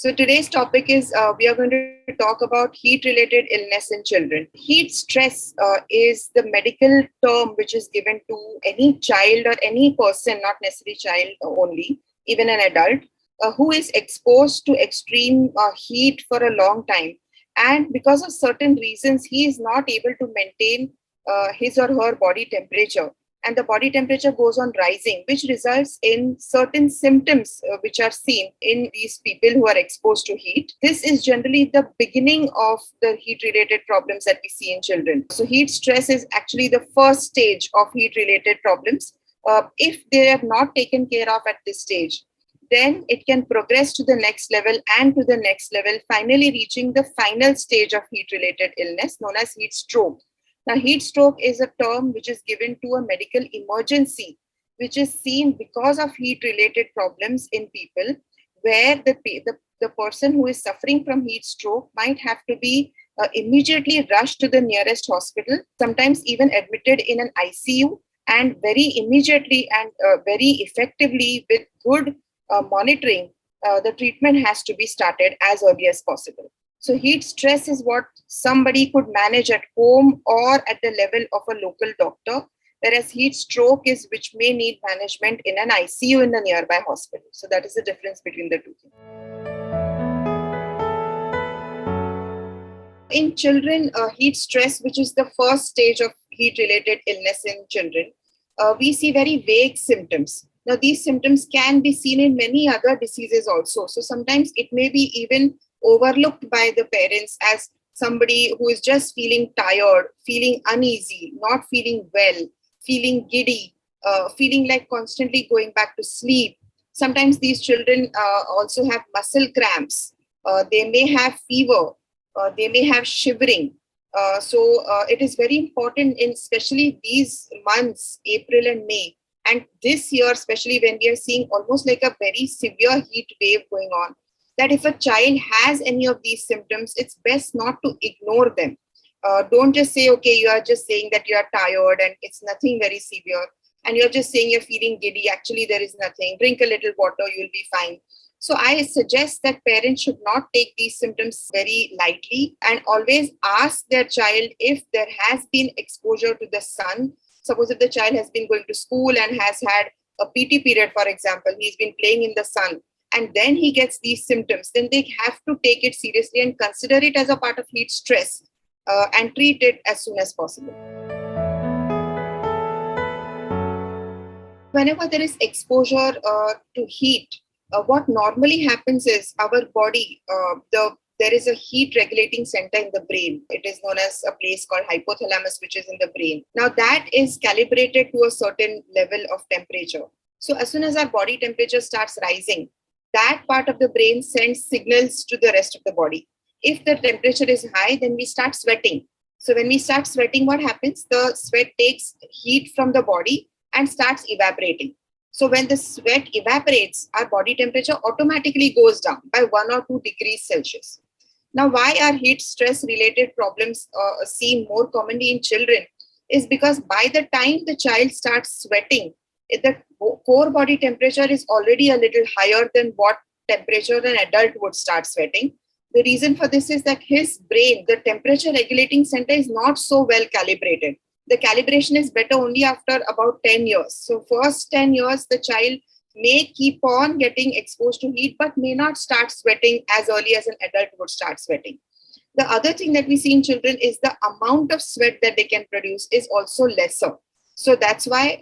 So today's topic is we are going to talk about heat-related illness in children. Heat stress is the medical term which is given to any child or any person, not necessarily child only, even an adult, who is exposed to extreme heat for a long time. And because of certain reasons, he is not able to maintain his or her body temperature, and the body temperature goes on rising, which results in certain symptoms which are seen in these people who are exposed to heat. This is generally the beginning of the heat related problems that we see in children. So, heat stress is actually the first stage of heat related problems. If they are not taken care of at this stage, then it can progress to the next level and to the next level, finally reaching the final stage of heat related illness known as heat stroke. Now, heat stroke is a term which is given to a medical emergency, which is seen because of heat related problems in people, where the person who is suffering from heat stroke might have to be immediately rushed to the nearest hospital, sometimes even admitted in an ICU, and very immediately and very effectively with good monitoring, the treatment has to be started as early as possible. So heat stress is what somebody could manage at home or at the level of a local doctor, whereas heat stroke is which may need management in an ICU in the nearby hospital. So that is the difference between the two things. In children, heat stress, which is the first stage of heat-related illness in children, we see very vague symptoms. Now, these symptoms can be seen in many other diseases also. So sometimes it may be even overlooked by the parents as somebody who is just feeling tired, feeling uneasy, not feeling well, feeling giddy, feeling like constantly going back to sleep. Sometimes these children also have muscle cramps. They may have fever. They may have shivering. So it is very important in especially these months, April and May. And this year, especially when we are seeing almost like a very severe heat wave going on, that if a child has any of these symptoms, it's best not to ignore them. Don't just say, okay, you are just saying that you are tired and it's nothing very severe. And you're just saying you're feeling giddy. Actually, there is nothing. Drink a little water, you'll be fine. So I suggest that parents should not take these symptoms very lightly and always ask their child if there has been exposure to the sun. Suppose if the child has been going to school and has had a PT period, for example, he's been playing in the sun, and then he gets these symptoms, then they have to take it seriously and consider it as a part of heat stress and treat it as soon as possible. Whenever there is exposure to heat, what normally happens is our body, there is a heat regulating center in the brain. It is known as a place called hypothalamus, which is in the brain. Now that is calibrated to a certain level of temperature. So as soon as our body temperature starts rising, that part of the brain sends signals to the rest of the body. If the temperature is high, then we start sweating. So when we start sweating, what happens? The sweat takes heat from the body and starts evaporating. So when the sweat evaporates, our body temperature automatically goes down by 1 or 2 degrees Celsius. Now, why are heat stress related problems seen more commonly in children is because by the time the child starts sweating, the core body temperature is already a little higher than what temperature an adult would start sweating. The reason for this is that his brain, the temperature regulating center, is not so well calibrated. The calibration is better only after about 10 years. So first 10 years, the child may keep on getting exposed to heat, but may not start sweating as early as an adult would start sweating. The other thing that we see in children is the amount of sweat that they can produce is also lesser. So that's why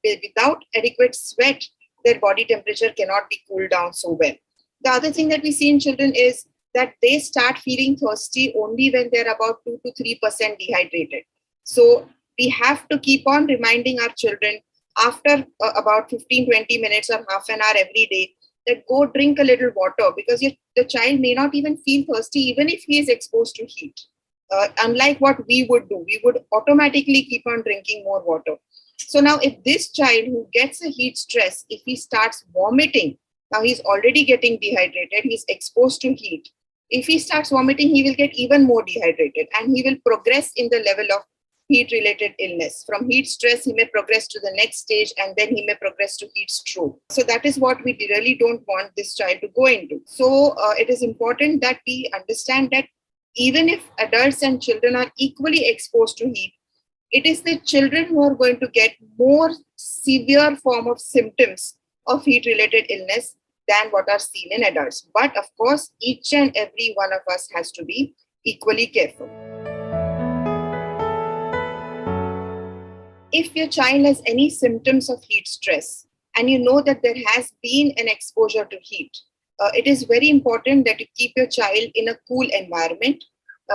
without adequate sweat, their body temperature cannot be cooled down so well. The other thing that we see in children is that they start feeling thirsty only when they're about 2 to 3% dehydrated. So we have to keep on reminding our children after about 15-20 minutes or half an hour every day that go drink a little water, because the child may not even feel thirsty even if he is exposed to heat. Unlike what we would do, we would automatically keep on drinking more water. So now if this child who gets a heat stress, if he starts vomiting, now he's already getting dehydrated, he's exposed to heat. If he starts vomiting, he will get even more dehydrated and he will progress in the level of heat-related illness. From heat stress, he may progress to the next stage, and then he may progress to heat stroke. So that is what we really don't want this child to go into. So it is important that we understand that even if adults and children are equally exposed to heat, it is the children who are going to get more severe form of symptoms of heat-related illness than what are seen in adults. But of course, each and every one of us has to be equally careful. If your child has any symptoms of heat stress and you know that there has been an exposure to heat, it is very important that you keep your child in a cool environment.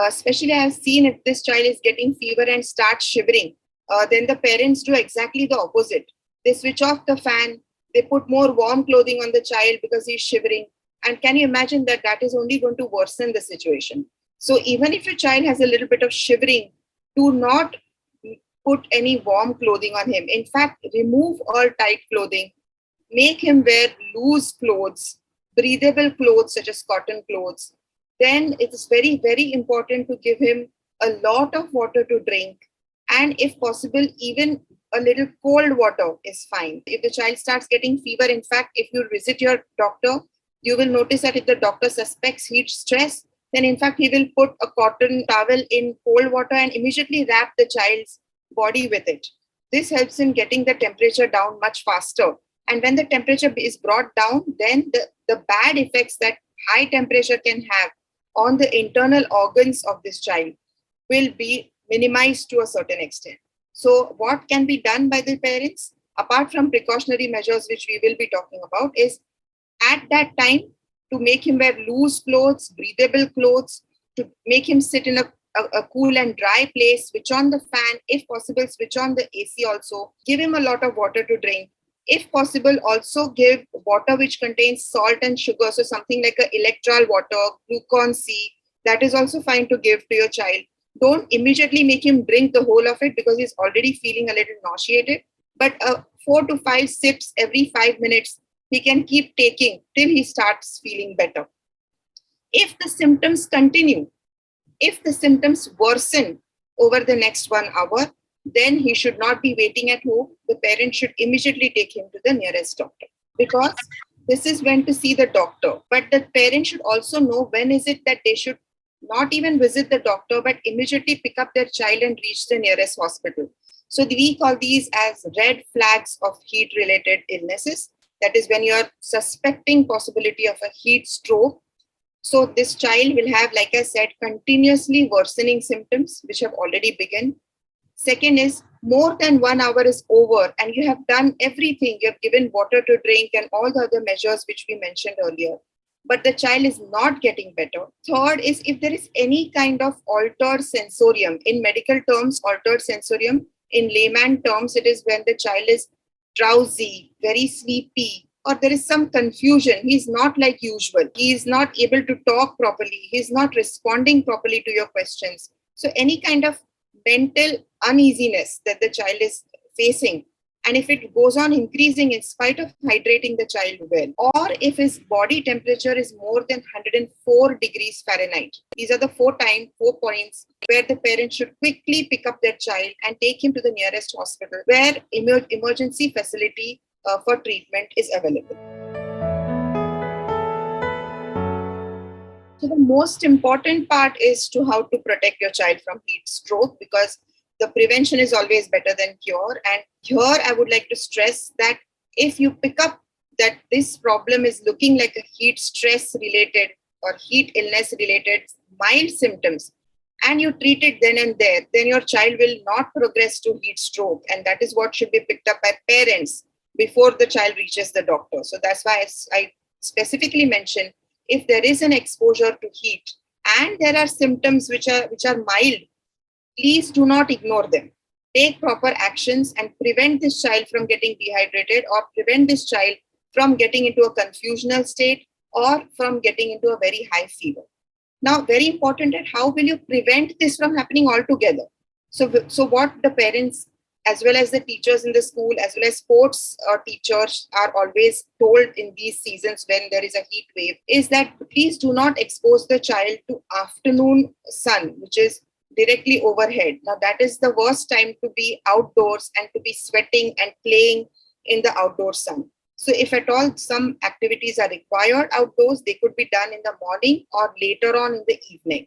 Especially I have seen if this child is getting fever and starts shivering, then the parents do exactly the opposite. They switch off the fan, they put more warm clothing on the child because he's shivering. And can you imagine that that is only going to worsen the situation? So even if your child has a little bit of shivering, do not put any warm clothing on him. In fact, remove all tight clothing. Make him wear loose clothes, breathable clothes such as cotton clothes. Then it is very, very important to give him a lot of water to drink. And if possible, even a little cold water is fine. If the child starts getting fever, in fact, if you visit your doctor, you will notice that if the doctor suspects heat stress, then in fact, he will put a cotton towel in cold water and immediately wrap the child's body with it. This helps in getting the temperature down much faster. And when the temperature is brought down, then the bad effects that high temperature can have on the internal organs of this child will be minimized to a certain extent. So what can be done by the parents, apart from precautionary measures, which we will be talking about, is at that time to make him wear loose clothes, breathable clothes, to make him sit in a cool and dry place, switch on the fan, if possible, switch on the AC also, give him a lot of water to drink. If possible, also give water which contains salt and sugar, so something like a electral water, glucon C, that is also fine to give to your child. Don't immediately make him drink the whole of it because he's already feeling a little nauseated, but 4 to 5 sips every 5 minutes, he can keep taking till he starts feeling better. If the symptoms continue, if the symptoms worsen over the next 1 hour, then he should not be waiting at home. The parent should immediately take him to the nearest doctor, because this is when to see the doctor. But the parent should also know when is it that they should not even visit the doctor, but immediately pick up their child and reach the nearest hospital. So we call these as red flags of heat-related illnesses. That is when you are suspecting possibility of a heat stroke. So this child will have, like I said, continuously worsening symptoms, which have already begun. Second is more than 1 hour is over and you have done everything. You have given water to drink and all the other measures which we mentioned earlier, but the child is not getting better. Third is if there is any kind of altered sensorium. In medical terms, altered sensorium. In layman terms, it is when the child is drowsy, very sleepy, or there is some confusion. He's not like usual. He is not able to talk properly. He's not responding properly to your questions. So any kind of mental uneasiness that the child is facing, and if it goes on increasing in spite of hydrating the child well, or if his body temperature is more than 104 degrees Fahrenheit, these are the 4 points where the parent should quickly pick up their child and take him to the nearest hospital where emergency facility for treatment is available. So the most important part is to how to protect your child from heat stroke, because the prevention is always better than cure. And here I would like to stress that if you pick up that this problem is looking like a heat stress related or heat illness related mild symptoms, and you treat it then and there, then your child will not progress to heat stroke. And that is what should be picked up by parents before the child reaches the doctor. So that's why I specifically mentioned, if there is an exposure to heat and there are symptoms which are mild, please do not ignore them. Take proper actions and prevent this child from getting dehydrated, or prevent this child from getting into a confusional state or from getting into a very high fever. Now, very important, that how will you prevent this from happening altogether? So what the parents as well as the teachers in the school, as well as sports teachers are always told in these seasons when there is a heat wave, is that please do not expose the child to afternoon sun, which is directly overhead. Now, that is the worst time to be outdoors and to be sweating and playing in the outdoor sun. So, if at all some activities are required outdoors, they could be done in the morning or later on in the evening.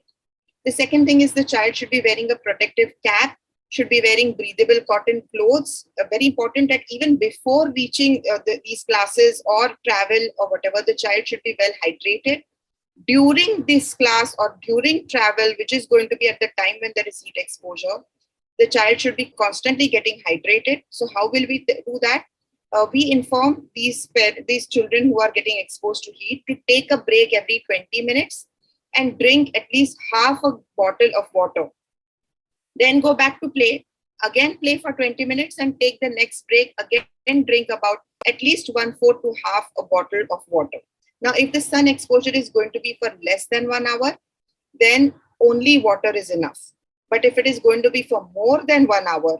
The second thing is the child should be wearing a protective cap, should be wearing breathable cotton clothes. Very important that even before reaching these classes or travel or whatever, the child should be well hydrated. During this class or during travel, which is going to be at the time when there is heat exposure, the child should be constantly getting hydrated. So how will we do that? We inform these children who are getting exposed to heat to take a break every 20 minutes and drink at least half a bottle of water. Then go back to play, again play for 20 minutes and take the next break, again drink about at least 1/4 to half a bottle of water. Now, if the sun exposure is going to be for less than 1 hour, then only water is enough. But if it is going to be for more than 1 hour,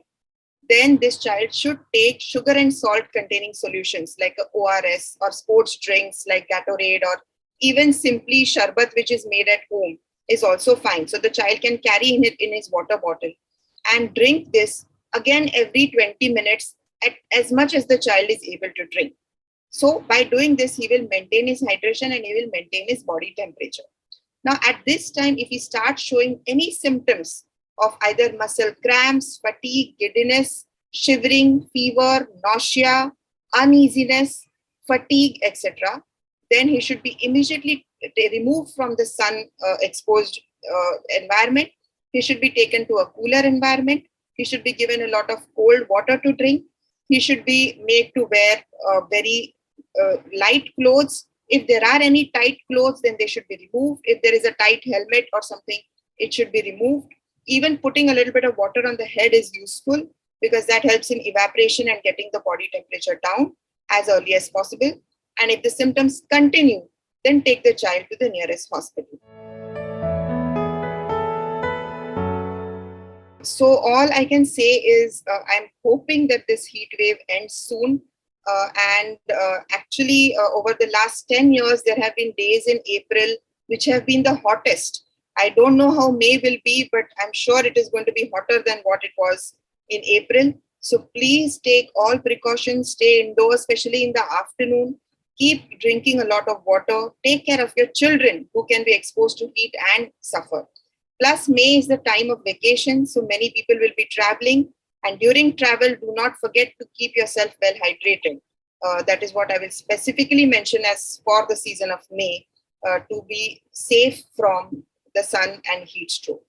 then this child should take sugar and salt containing solutions like a ORS or sports drinks like Gatorade, or even simply sharbat, which is made at home, is also fine. So the child can carry it in his water bottle and drink this again every 20 minutes at as much as the child is able to drink. So by doing this, he will maintain his hydration and he will maintain his body temperature. Now, at this time, if he starts showing any symptoms of either muscle cramps, fatigue, giddiness, shivering, fever, nausea, uneasiness, fatigue, etc., then he should be immediately removed from the sun exposed environment. He should be taken to a cooler environment. He should be given a lot of cold water to drink. He should be made to wear very light clothes. If there are any tight clothes, then they should be removed. If there is a tight helmet or something, it should be removed. Even putting a little bit of water on the head is useful because that helps in evaporation and getting the body temperature down as early as possible. And if the symptoms continue, then take the child to the nearest hospital. So all I can say is I'm hoping that this heat wave ends soon. Actually, over the last 10 years, there have been days in April which have been the hottest. I don't know how May will be, but I'm sure it is going to be hotter than what it was in April. So please take all precautions, stay indoors, especially in the afternoon. Keep drinking a lot of water. Take care of your children who can be exposed to heat and suffer. Plus, May is the time of vacation, so many people will be traveling. And during travel, do not forget to keep yourself well hydrated. That is what I will specifically mention as for the season of May to be safe from the sun and heat stroke.